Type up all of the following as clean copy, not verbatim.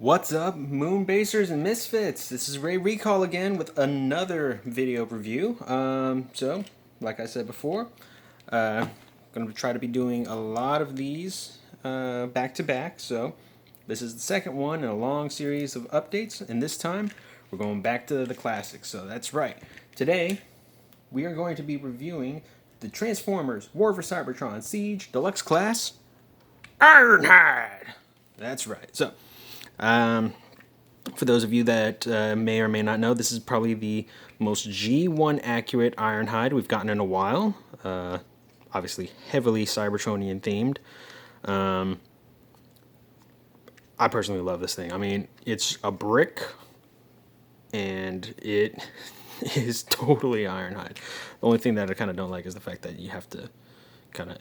What's up, Moonbasers and Misfits? This is Ray Recall again with another video review. Like I said before, going to try to be doing a lot of these back to back. So, this is the second one in a long series of updates, and this time we're going back to the classics. So, that's right. Today, we are going to be reviewing the Transformers War for Cybertron Siege Deluxe Class Ironhide. That's right. So, for those of you that may or may not know, this is probably the most G1 accurate Ironhide we've gotten in a while. Obviously, heavily Cybertronian themed. I personally love this thing. I mean, it's a brick, and it is totally Ironhide. The only thing that I kind of don't like is the fact that you have to kind of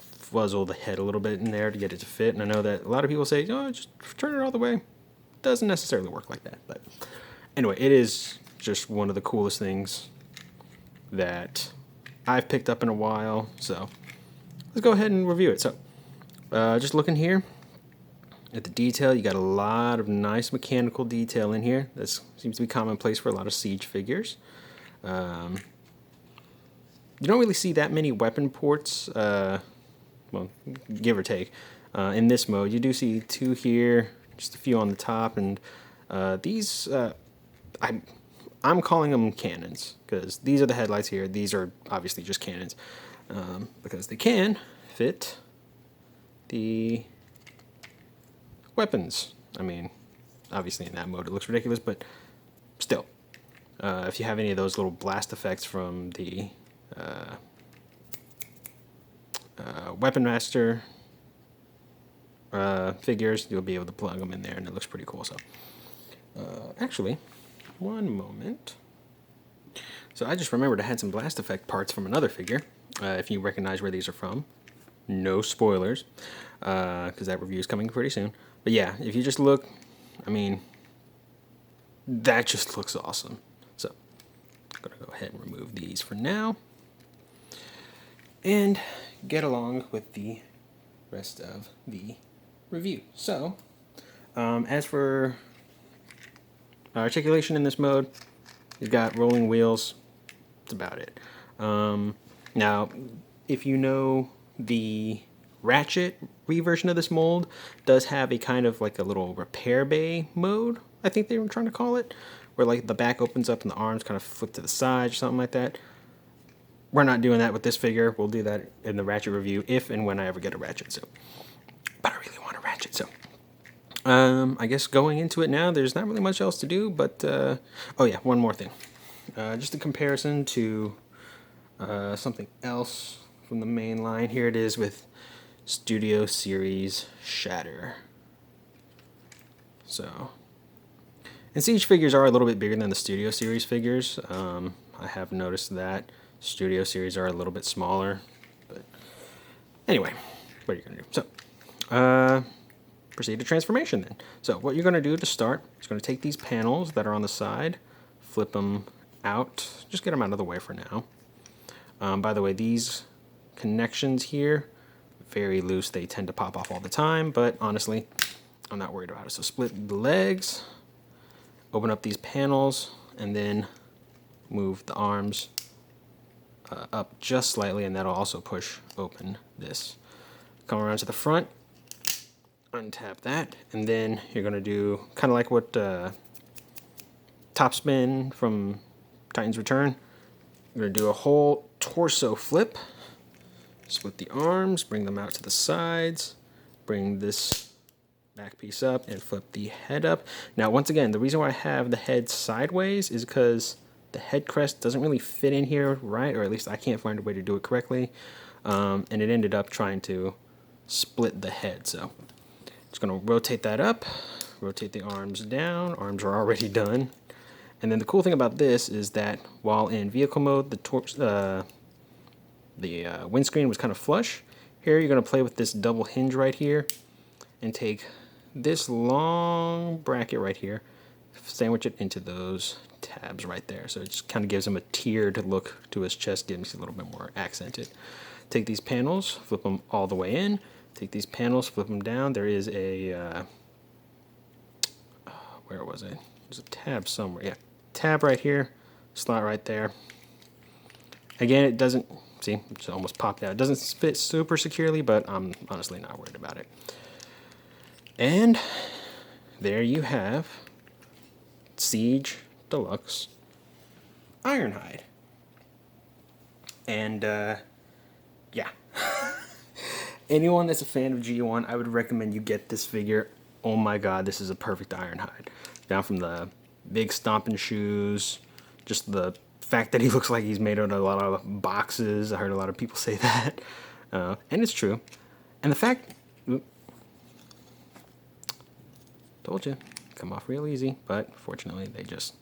fuzzle the head a little bit in there to get it to fit. And I know that a lot of people say, oh, just turn it all the way. Doesn't necessarily work like that. But anyway, it is just one of the coolest things that I've picked up in a while. So let's go ahead and review it. So just looking here at the detail, you got a lot of nice mechanical detail in here. This seems to be commonplace for a lot of Siege figures. You don't really see that many weapon ports, well, give or take, in this mode. You do see two here, just a few on the top, and these, I'm calling them cannons, because these are the headlights here. These are obviously just cannons, because they can fit the weapons. I mean, obviously in that mode it looks ridiculous, but still. If you have any of those little blast effects from the Weapon Master figures, you'll be able to plug them in there, and it looks pretty cool. So, actually, one moment. So I just remembered I had some blast effect parts from another figure. If you recognize where these are from, no spoilers, because that review is coming pretty soon. But yeah, if you just look, I mean, that just looks awesome. So I'm gonna go ahead and remove these for now, and get along with the rest of the review. So, as for articulation in this mode, you've got rolling wheels. That's about it. Now, if you know, the Ratchet reversion of this mold does have a kind of like a little repair bay mode, I think they were trying to call it, where like the back opens up and the arms kind of flip to the side or something like that. We're not doing that with this figure. We'll do that in the Ratchet review if and when I ever get a Ratchet. So, but I really want a Ratchet. So, I guess going into it now, there's not really much else to do. But oh yeah, one more thing. Just a comparison to something else from the main line. Here it is with Studio Series Shatter. So, and Siege figures are a little bit bigger than the Studio Series figures. I have noticed that. Studio Series are a little bit smaller, but anyway, what are you going to do? So, proceed to transformation then. So what you're going to do to start is going to take these panels that are on the side, flip them out, just get them out of the way for now. By the way, these connections here, very loose. They tend to pop off all the time, but honestly, I'm not worried about it. So split the legs, open up these panels, and then move the arms up just slightly, and that'll also push open this. Come around to the front, untap that, and then you're going to do kind of like what Top Spin from Titan's Return. You're going to do a whole torso flip, split the arms, bring them out to the sides, bring this back piece up, and flip the head up. Now, once again, the reason why I have the head sideways is because the head crest doesn't really fit in here right, or at least I can't find a way to do it correctly, and it ended up trying to split the head. So just going to rotate that up, rotate the arms down. Arms are already done. And then the cool thing about this is that while in vehicle mode, the windscreen was kind of flush. Here you're going to play with this double hinge right here and take this long bracket right here, sandwich it into those tabs right there. So it just kind of gives him a tiered look to his chest, gives him a little bit more accented. Take these panels, flip them all the way in. Take these panels, flip them down. There is a where was it? There's a tab somewhere. Yeah, tab right here, slot right there. Again, it doesn't, see, it's almost popped out. It doesn't fit super securely, but I'm honestly not worried about it. And there you have Siege Deluxe Ironhide. And yeah, anyone that's a fan of G1, I would recommend you get this figure. Oh my god, this is a perfect Ironhide. Down from the big stomping shoes, just the fact that he looks like he's made out of a lot of boxes. I heard a lot of people say that, and it's true. And the fact, told you, come off real easy, but fortunately they just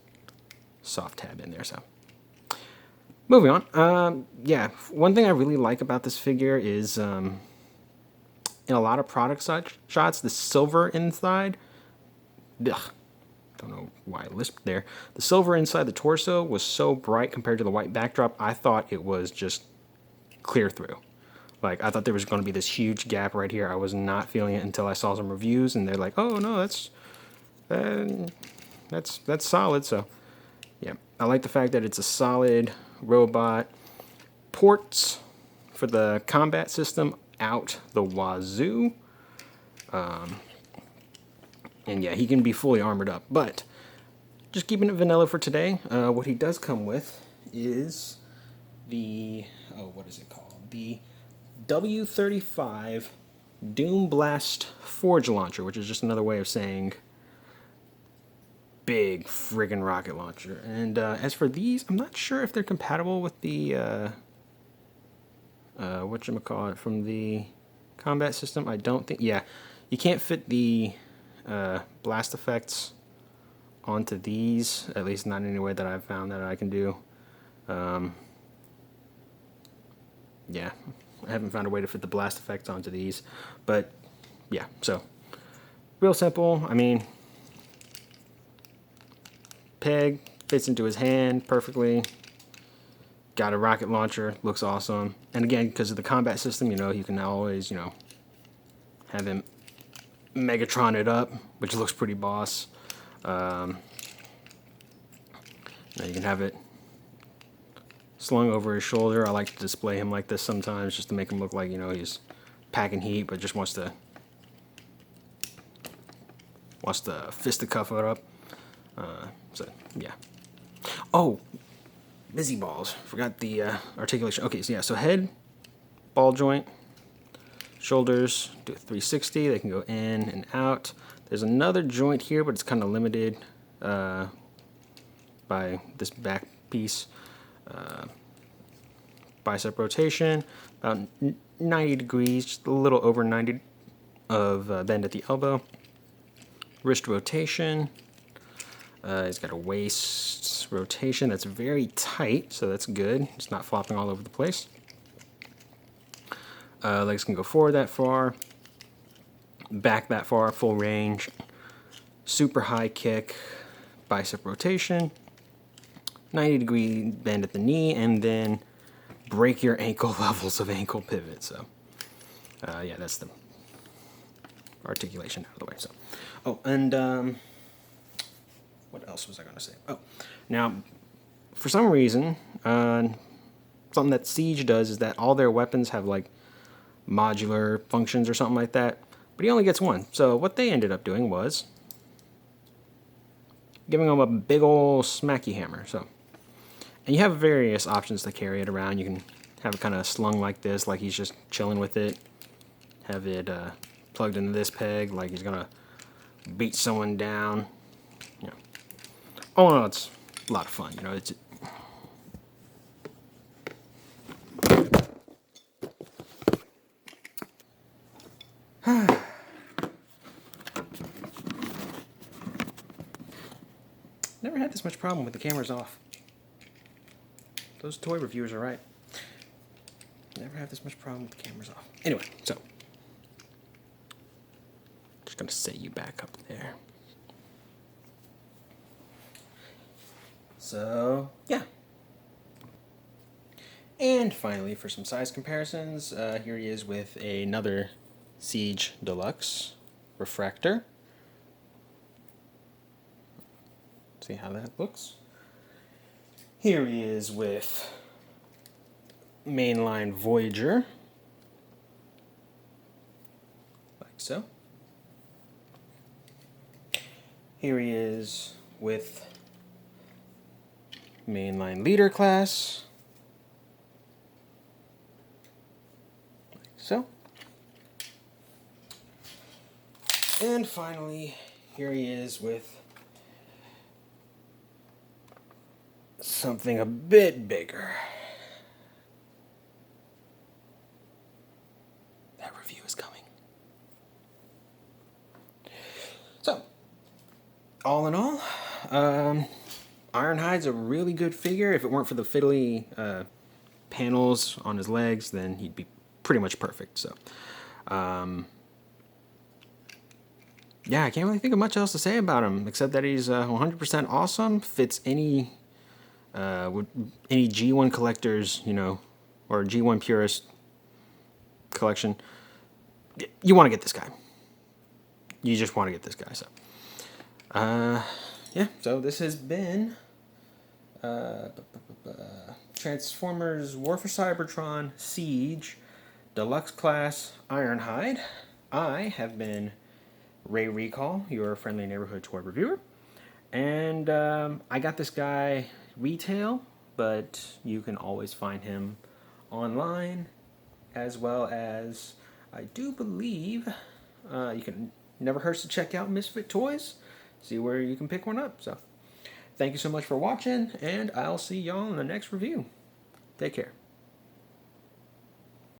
soft tab in there. So moving on. Yeah, one thing I really like about this figure is in a lot of product shots, the silver inside, ugh, don't know why I lisped there. The silver inside the torso was so bright compared to the white backdrop, I thought it was just clear through. Like, I thought there was going to be this huge gap right here. I was not feeling it until I saw some reviews, and they're like, oh, no, that's solid. So, yeah, I like the fact that it's a solid robot. Ports for the combat system out the wazoo. And yeah, he can be fully armored up, but just keeping it vanilla for today. What he does come with is the, what is it called? The W35 Doom Blast Forge Launcher, which is just another way of saying big friggin' rocket launcher. And as for these, I'm not sure if they're compatible with the, whatchamacallit, from the combat system. I don't think, yeah, you can't fit the blast effects onto these, at least not in any way that I've found that I can do. Yeah, I haven't found a way to fit the blast effects onto these, but yeah, so real simple. I mean, peg fits into his hand perfectly. Got a rocket launcher, looks awesome. And again, because of the combat system, you know, you can always, you know, have him Megatron it up, which looks pretty boss. Now you can have it slung over his shoulder. I like to display him like this sometimes, just to make him look like, you know, he's packing heat, but just wants to fisticuff it up. So yeah. Oh, busy balls. Forgot the articulation. Okay, so yeah, so head, ball joint, shoulders, do a 360. They can go in and out. There's another joint here, but it's kind of limited by this back piece. Bicep rotation, about 90 degrees, just a little over 90 of bend at the elbow. Wrist rotation. He's got a waist rotation that's very tight, so that's good. It's not flopping all over the place. Legs can go forward that far, back that far, full range. Super high kick, bicep rotation, 90-degree bend at the knee, and then break your ankle levels of ankle pivot. So, yeah, that's the articulation out of the way. So, oh, and what else was I going to say? Oh, now, for some reason, something that Siege does is that all their weapons have like modular functions or something like that, but he only gets one. So what they ended up doing was giving him a big old smacky hammer. So, and you have various options to carry it around. You can have it kind of slung like this, like he's just chilling with it. Have it plugged into this peg, like he's gonna beat someone down. You know. Oh no, it's a lot of fun. You know, it's. Never had this much problem with the cameras off. Those toy reviewers are right. Never have this much problem with the cameras off. Anyway, so just gonna set you back up there. So yeah. And finally, for some size comparisons, here he is with another Siege Deluxe Refractor. See how that looks. Here he is with mainline Voyager, like so. Here he is with mainline leader class, like so. And finally, here he is with something a bit bigger. That review is coming. So, all in all, Ironhide's a really good figure. If it weren't for the fiddly panels on his legs, then he'd be pretty much perfect. So, yeah, I can't really think of much else to say about him except that he's 100% awesome. Fits any G1 collectors, you know, or G1 purist collection. You want to get this guy. You just want to get this guy. So, yeah. So this has been Transformers War for Cybertron Siege Deluxe Class Ironhide. I have been Ray Recall, your friendly neighborhood toy reviewer. And I got this guy retail, but you can always find him online, as well as I do believe you can never hurts to check out Misfit Toys, see where you can pick one up. So thank you so much for watching, and I'll see y'all in the next review. Take care.